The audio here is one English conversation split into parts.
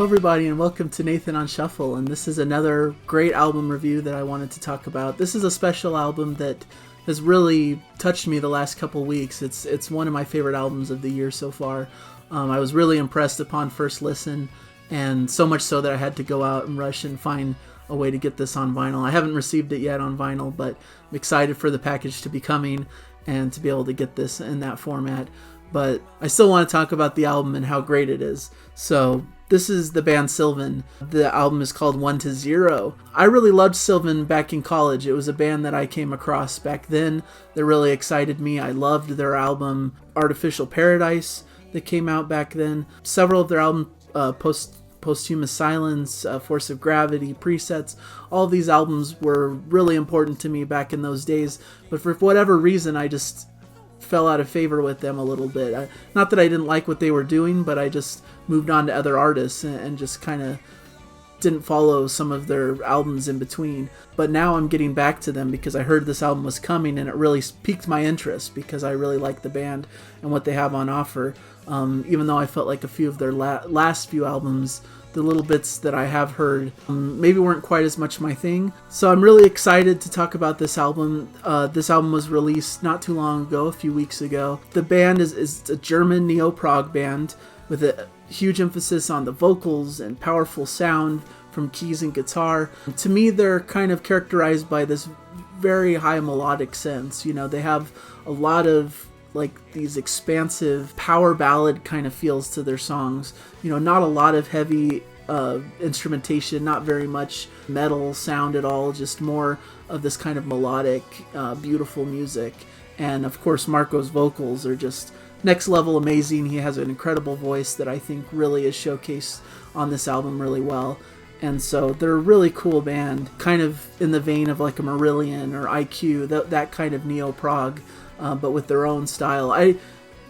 everybody, and welcome to Nathan on Shuffle, and this is another great album review that I wanted to talk about. This is a special album that has really touched me the last couple weeks. It's one of my favorite albums of the year so far. I was really impressed upon first listen, and so much so that I had to go out and rush and find a way to get this on vinyl. I haven't received it yet on vinyl, but I'm excited for the package to be coming and to be able to get this in that format. But I still want to talk about the album and how great it is. So this is the band Sylvan. The album is called 1 to 0. I really loved Sylvan back in college. It was a band that I came across back then that really excited me. I loved their album Artificial Paradise that came out back then. Several of their albums, Posthumous Silence, Force of Gravity, Presets, all of these albums were really important to me back in those days. But for whatever reason, I just fell out of favor with them a little bit. Not that I didn't like what they were doing, but I just moved on to other artists and just kind of didn't follow some of their albums in between. But now I'm getting back to them because I heard this album was coming, and it really piqued my interest because I really like the band and what they have on offer. Even though I felt like a few of their last few albums, the little bits that I have heard maybe weren't quite as much my thing. So I'm really excited to talk about this album. This album was released not too long ago, a few weeks ago. The band is a German Neo-prog band with a huge emphasis on the vocals and powerful sound from keys and guitar. To me, they're kind of characterized by this very high melodic sense. You know, they have a lot of like these expansive power ballad kind of feels to their songs. You know, not a lot of heavy instrumentation, not very much metal sound at all, just more of this kind of melodic, beautiful music. And of course, Marco's vocals are just next level amazing. He has an incredible voice that I think really is showcased on this album really well. And so they're a really cool band, kind of in the vein of like a Marillion or IQ, that kind of neo-prog, but with their own style. I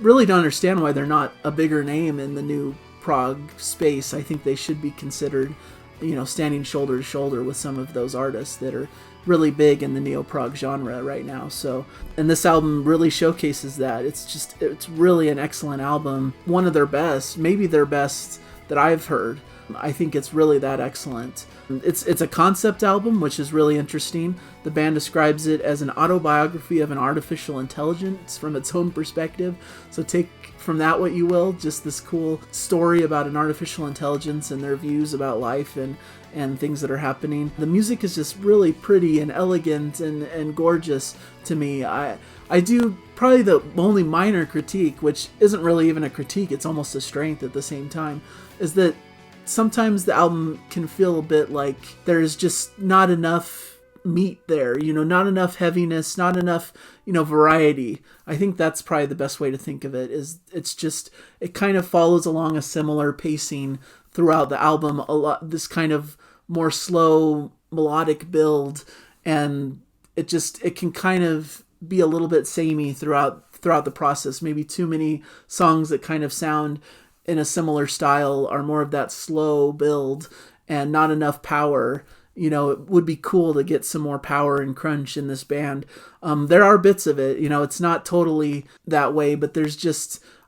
really don't understand why they're not a bigger name in the new prog space. I think they should be considered, you know, standing shoulder to shoulder with some of those artists that are really big in the neo-prog genre right now. So, and this album really showcases that. It's really an excellent album. One of their best, maybe their best that I've heard. I think it's really that excellent. It's a concept album, which is really interesting. The band describes it as an autobiography of an artificial intelligence from its own perspective. So take from that what you will, just this cool story about an artificial intelligence and their views about life and things that are happening. The music is just really pretty and elegant and gorgeous to me. I do probably the only minor critique, which isn't really even a critique, it's almost a strength at the same time, is that sometimes the album can feel a bit like there's just not enough meat there, you know, not enough heaviness, not enough, you know, variety. I think that's probably the best way to think of it, is it kind of follows along a similar pacing throughout the album, a lot, this kind of more slow melodic build, and it can kind of be a little bit samey throughout the process. Maybe too many songs that kind of sound in a similar style are more of that slow build and not enough power. You know, it would be cool to get some more power and crunch in this band. There are bits of it, you know, it's not totally that way, but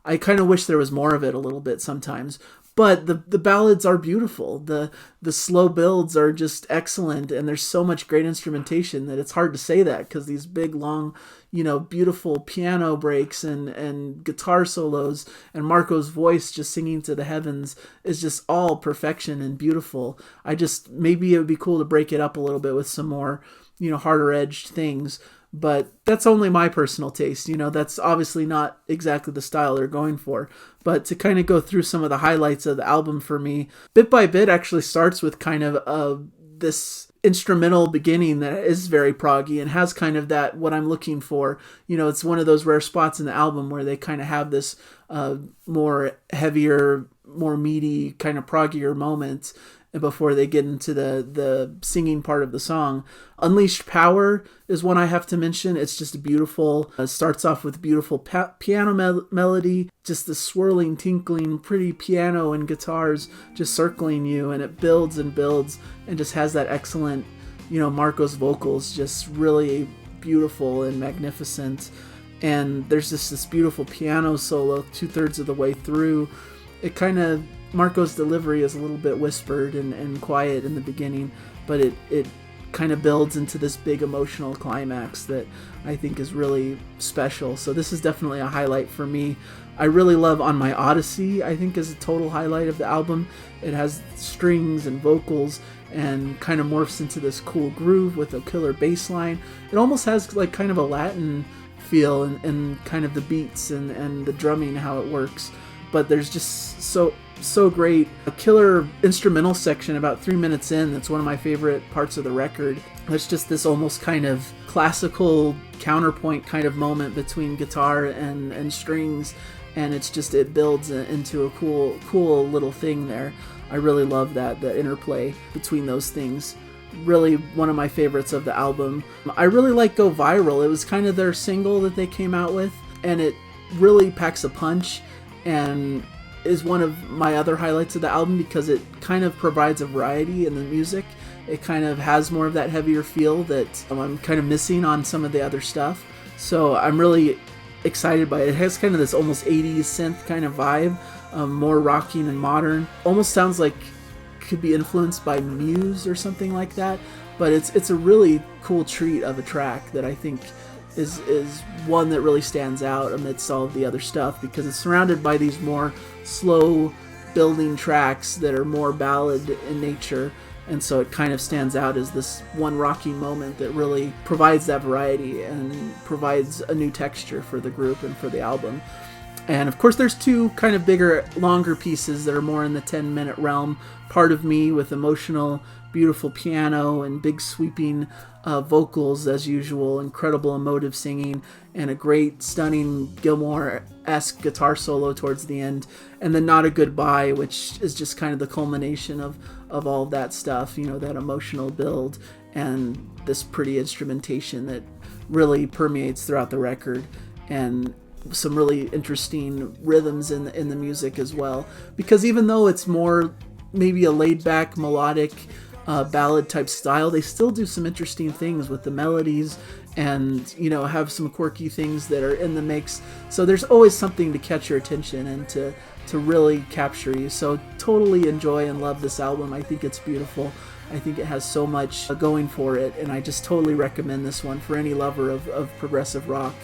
I kind of wish there was more of it a little bit sometimes. But the ballads are beautiful. The slow builds are just excellent, and there's so much great instrumentation that it's hard to say that, because these big, long, you know, beautiful piano breaks and guitar solos and Marco's voice just singing to the heavens is just all perfection and beautiful. Maybe it would be cool to break it up a little bit with some more, you know, harder edged things. But that's only my personal taste. You know, that's obviously not exactly the style they're going for. But to kind of go through some of the highlights of the album for me, Bit by Bit actually starts with kind of this instrumental beginning that is very proggy and has kind of that, what I'm looking for. You know, it's one of those rare spots in the album where they kind of have this more heavier, more meaty, kind of proggier moments before they get into the singing part of the song. Unleashed Power is one I have to mention. It's just beautiful. Starts off with beautiful piano melody, just the swirling, tinkling, pretty piano and guitars just circling you, and it builds and builds and just has that excellent, you know, Marco's vocals just really beautiful and magnificent. And there's just this beautiful piano solo 2/3 of the way through. It kind of Marco's delivery is a little bit whispered and quiet in the beginning, but it kind of builds into this big emotional climax that I think is really special. So this is definitely a highlight for me. I really love On My Odyssey, I think is a total highlight of the album. It has strings and vocals and kind of morphs into this cool groove with a killer bass line. It almost has like kind of a Latin feel and kind of the beats and the drumming, how it works. But there's just so great. A killer instrumental section about 3 minutes in that's one of my favorite parts of the record. It's just this almost kind of classical counterpoint kind of moment between guitar and strings, and it builds into a cool little thing there. I really love that, the interplay between those things. Really one of my favorites of the album. I really like Go Viral. It was kind of their single that they came out with, and it really packs a punch and is one of my other highlights of the album because it kind of provides a variety in the music. It kind of has more of that heavier feel that I'm kind of missing on some of the other stuff. So I'm really excited by it. It has kind of this almost 80s synth kind of vibe, more rocking and modern. Almost sounds like could be influenced by Muse or something like that. But it's a really cool treat of a track that I think is one that really stands out amidst all of the other stuff, because it's surrounded by these more slow building tracks that are more ballad in nature, and so it kind of stands out as this one rocking moment that really provides that variety and provides a new texture for the group and for the album. And of course there's two kind of bigger, longer pieces that are more in the 10-minute realm. Part of Me with emotional, beautiful piano and big sweeping vocals as usual, incredible emotive singing, and a great stunning Gilmour-esque guitar solo towards the end. And then Not a Goodbye, which is just kind of the culmination of all of that stuff, that emotional build and this pretty instrumentation that really permeates throughout the record, and some really interesting rhythms in the music as well, because even though it's more maybe a laid-back melodic ballad type style, they still do some interesting things with the melodies and have some quirky things that are in the mix. So there's always something to catch your attention and to really capture you. So totally enjoy and love this album. I think it's beautiful. I think it has so much going for it, and I just totally recommend this one for any lover of progressive rock.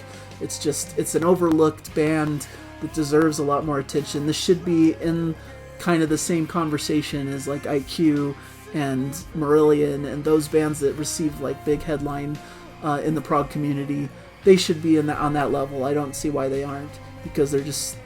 It's an overlooked band that deserves a lot more attention. This should be in kind of the same conversation as like IQ and Marillion and those bands that receive like big headline in the prog community. They should be on that level. I don't see why they aren't, because they're just,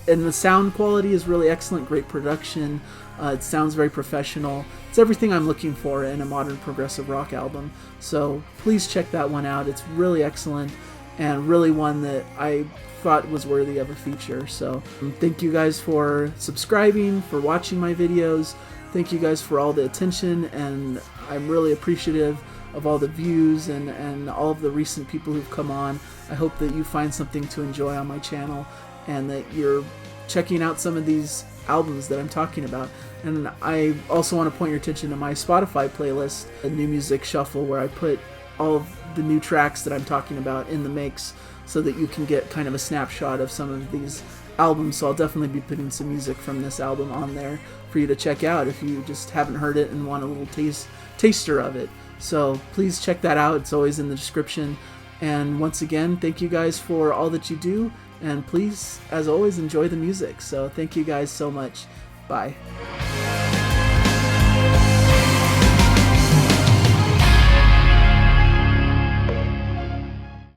and the sound quality is really excellent, great production. It sounds very professional. It's everything I'm looking for in a modern progressive rock album. So please check that one out. It's really excellent and really one that I thought was worthy of a feature. So thank you guys for subscribing, for watching my videos. Thank you guys for all the attention, and I'm really appreciative of all the views and all of the recent people who've come on. I hope that you find something to enjoy on my channel and that you're checking out some of these albums that I'm talking about. And I also want to point your attention to my Spotify playlist, a New Music Shuffle, where I put all of the new tracks that I'm talking about in the mix so that you can get kind of a snapshot of some of these albums. So I'll definitely be putting some music from this album on there for you to check out if you just haven't heard it and want a little taster of it. So please check that out. It's always in the description. And once again, thank you guys for all that you do, and please, as always, enjoy the music. So thank you guys so much. Bye.